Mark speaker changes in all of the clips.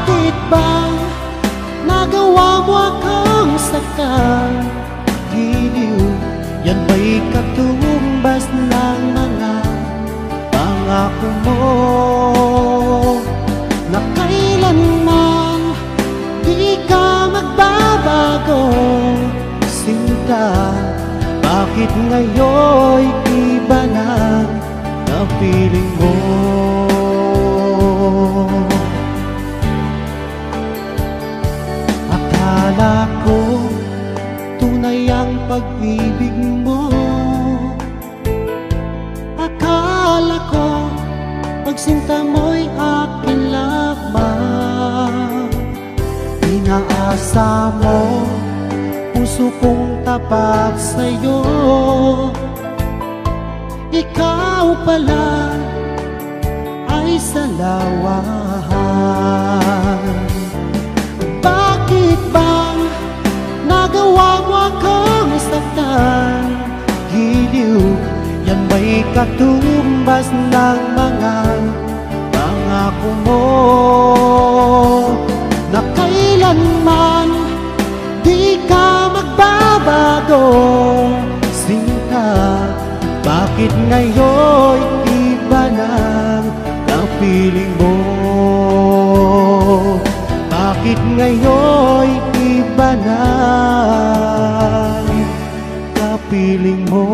Speaker 1: Bakit ba nagawa mo akong sakagiliw? Yan ba'y katumbas ng mga pangako mo na kailanman di ka magbabago, sinta? Bakit ngayon'y iba na ang feeling mo? Akala ko tunay ang pag-ibig mo. Akala ko pagsinta mo'y akin lamang. Inaasa mo puso kong tapat sa'yo, ikaw pala ay salawahan. Bakit ba nagawa mo akong saktan? Giliw, yan ba'y katumbas ng mga pangako mo na kailanman di ka magbabago, sinta? Bakit ngayon iba lang ang feeling mo? Bakit ngayon iba lang ang feeling mo?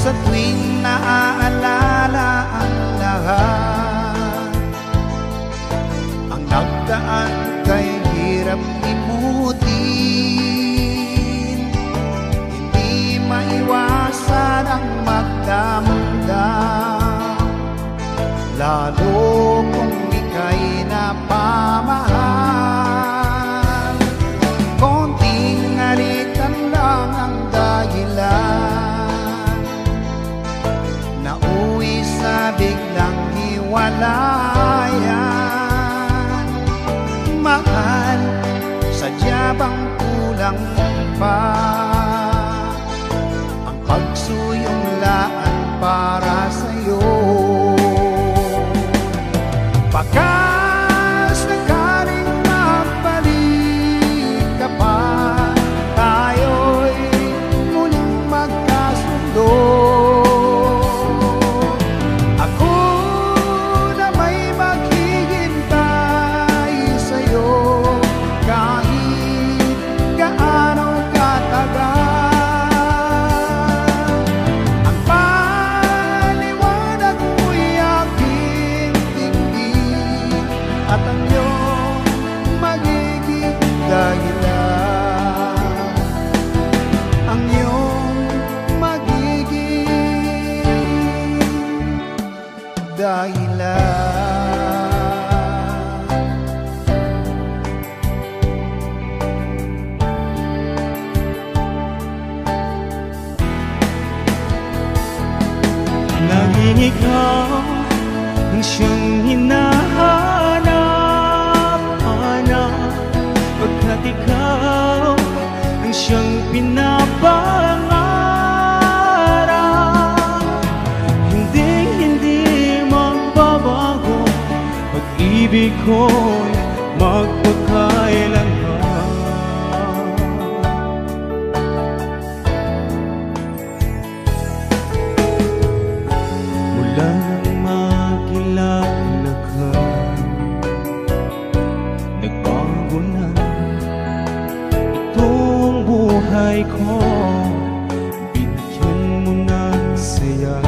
Speaker 2: Sa tuwing naaalala ang lahat, ang nagdaan kay hirap limutin. Hindi maiwasan ang magdamdam, lalo kung ika'y napamahal. Konting alitan lang ang dahilan, nauwi sa biglang hiwalayan. Mahal, sadya bang kulang pa ang pagsuyong-laan para sa'yo? Bakas nagaling magbalik ka pa, tayo'y muling magkasundo. At ang iyong magiging dahilan, ang iyong magiging dahilan.
Speaker 1: Naging ikaw ang siyang hinahanap, pagkat ikaw ang siyang pinapangarap. Hindi magbabago, pag-ibig ko'y magpakailanman. buhay ko, binigyan mo ng saya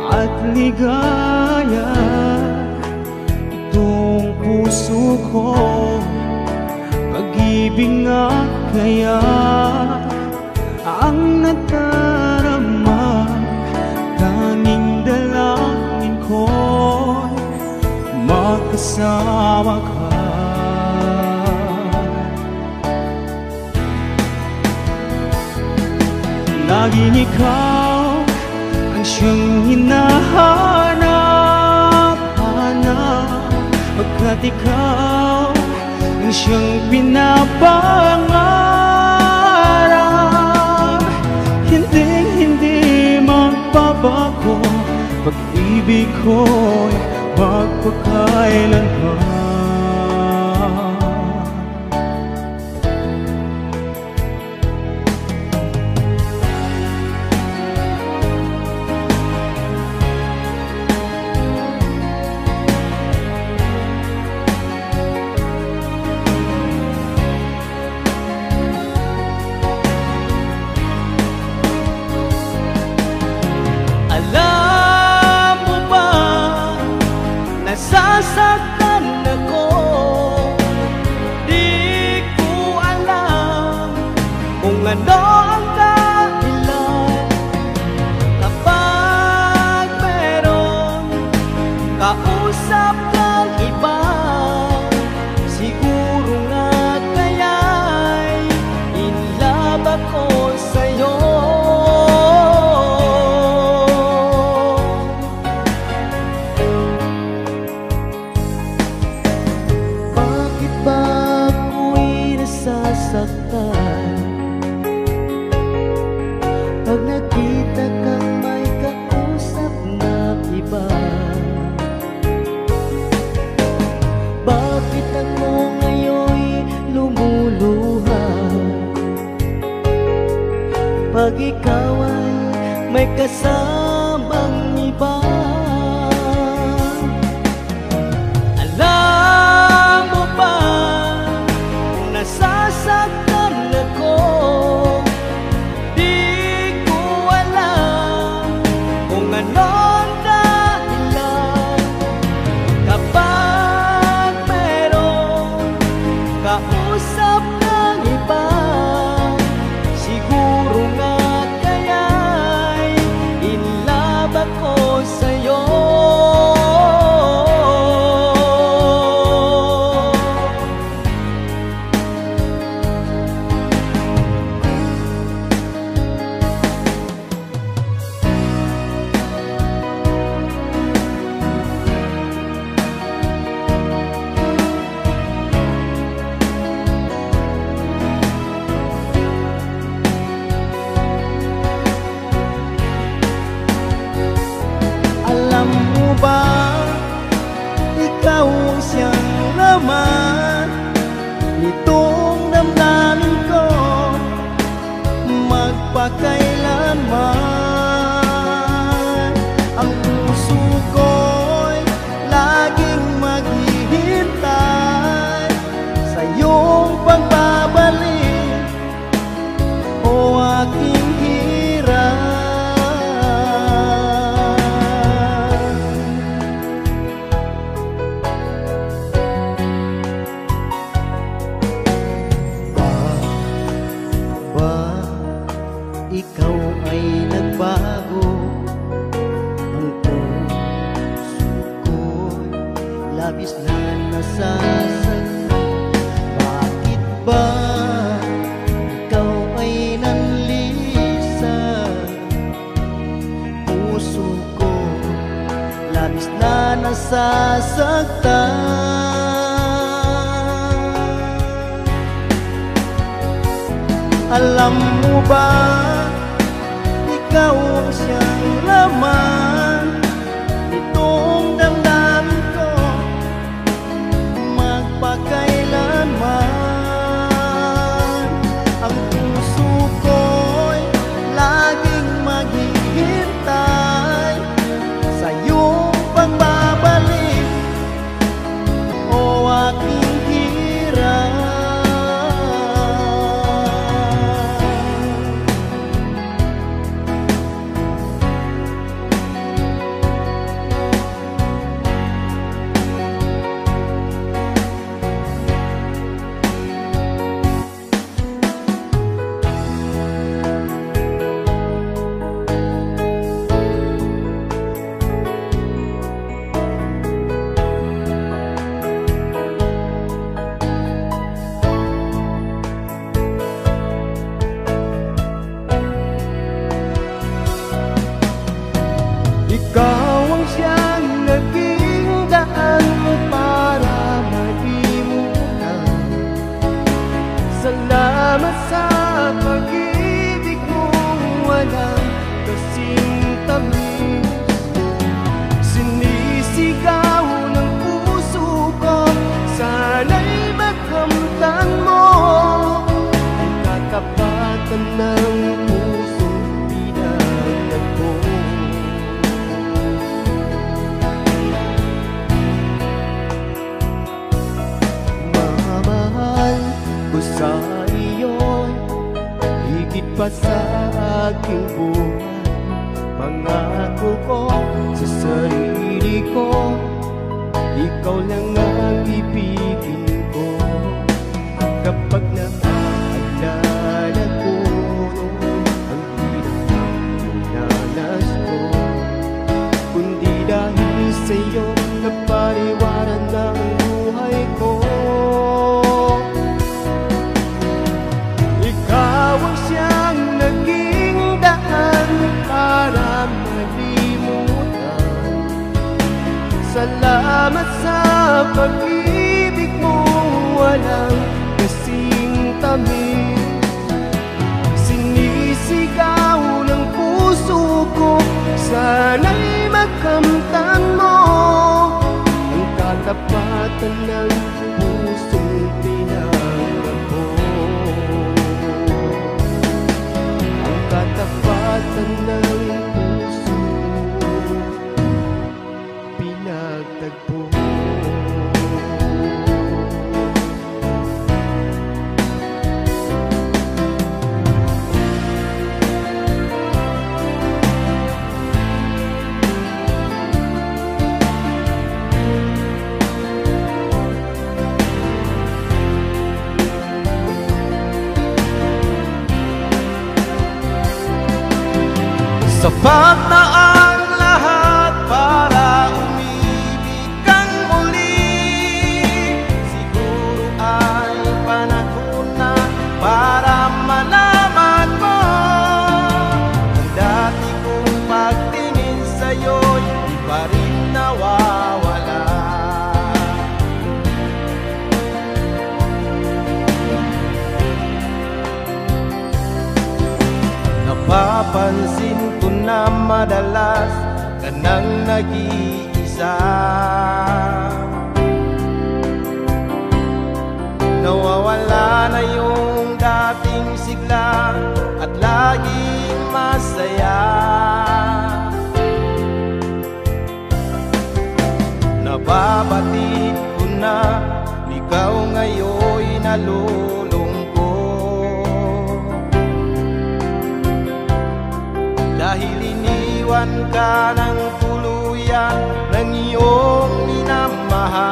Speaker 1: at ligaya itong puso ko. Pag-ibig nga kaya ang nadarama, tanging dalangin ko'y makasama ka. Laging ikaw ang siyang hinahanap-hanap, pagkat ikaw ang siyang pinapangarap. Hindi magbabago, pag-ibig ko'y magpakailanman. Alam mo ba, nasasaktan ako. Di ko alam kung ano ang dahilan. Kapag meron kausap kang iba, siguro nga kaya'y in love ako sa'yo. Pag nakita kang may kausap na iba, bakit ako ngayon lumuluha? Pag ikaw ay may kasamang iba, alam mo ba, nasasaktan ako. Di ko alam kung anong dahilan. Kapag meron kausap ng iba, siguro nga kaya'y in love ako sa'yo. Alam mo ba, ikaw ang siyang laman nitong damdamin ko magpakailanman. Ang puso ko'y laging maghihintay sa iyong pagbabalik, o aking hirap. Ikaw ay nagbago, ang puso ko'y labis na nasasaktan. Bakit ba ikaw ay nanlisan? Puso ko labis na nasasaktan. Alam mo ba, ikaw ang siyang laman nitong damdamin ko magpakailanman. Ang puso ko'y laging maghihintay sa iyong pagbabalik, o aking hirap.
Speaker 2: Salamat sa pag-ibig mo, walang kasing tamis. Sinisigaw ng puso ko, sana'y makamtan mo ang katapatan ng pusong pinagtagpo. Mamahal ko sa iyo, higit pa sa aking buhay. Pangako ko sa sarili ko, ikaw lang ang ibigin ko. Kapag naaalala ko ang pinagdaanas ko, kundi dahil sa'yo napariwaran ng buhay ko. Ikaw ang siyang naging daan para malimutan. Salamat sa pag-ibig mo, walang kasing tamis. Sinisigaw ng puso ko, sana'y makamtan mo ang katapatan ng pusong pinagtagpo. Ang katapatan ng pusong pinagtagpo. Sapat na ang lahat para umibig kang muli. Siguro ay panahon na para malaman mo ang dati kong pagtingin sa'yo'y di pa rin nawawala. Napapansin ko na madalas ka nang nag-iisa. Nawawala na yung dating sigla at laging masaya. Nababati ko na ikaw ngayon'y nalulungkot. Dahil iniwan ka ng tuluyan ng iyong minamahal.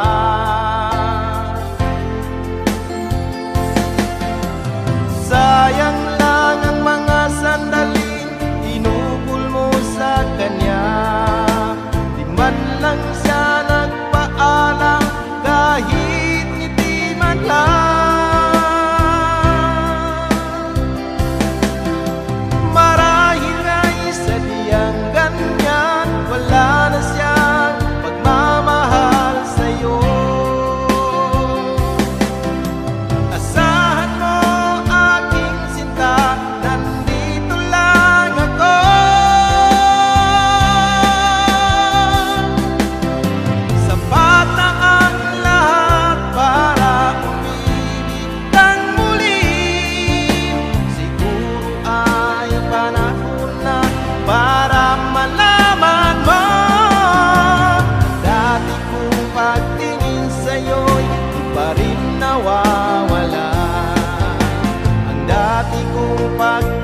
Speaker 2: Sayang lang ang mga sandaling inukol mo sa kanya. Di man lang siya nagpaalam kahit ngiti man lang. Wala na siyang pagmamahal sa'yo. Asahan mo aking sinta, nandito lang ako. Sapat na ang lahat para umibig kang muli. Siguro ay panahon na para malaman mo dati kong pagtingin sa'yo'y di pa rin nawawala. Ang dati kong pagtingin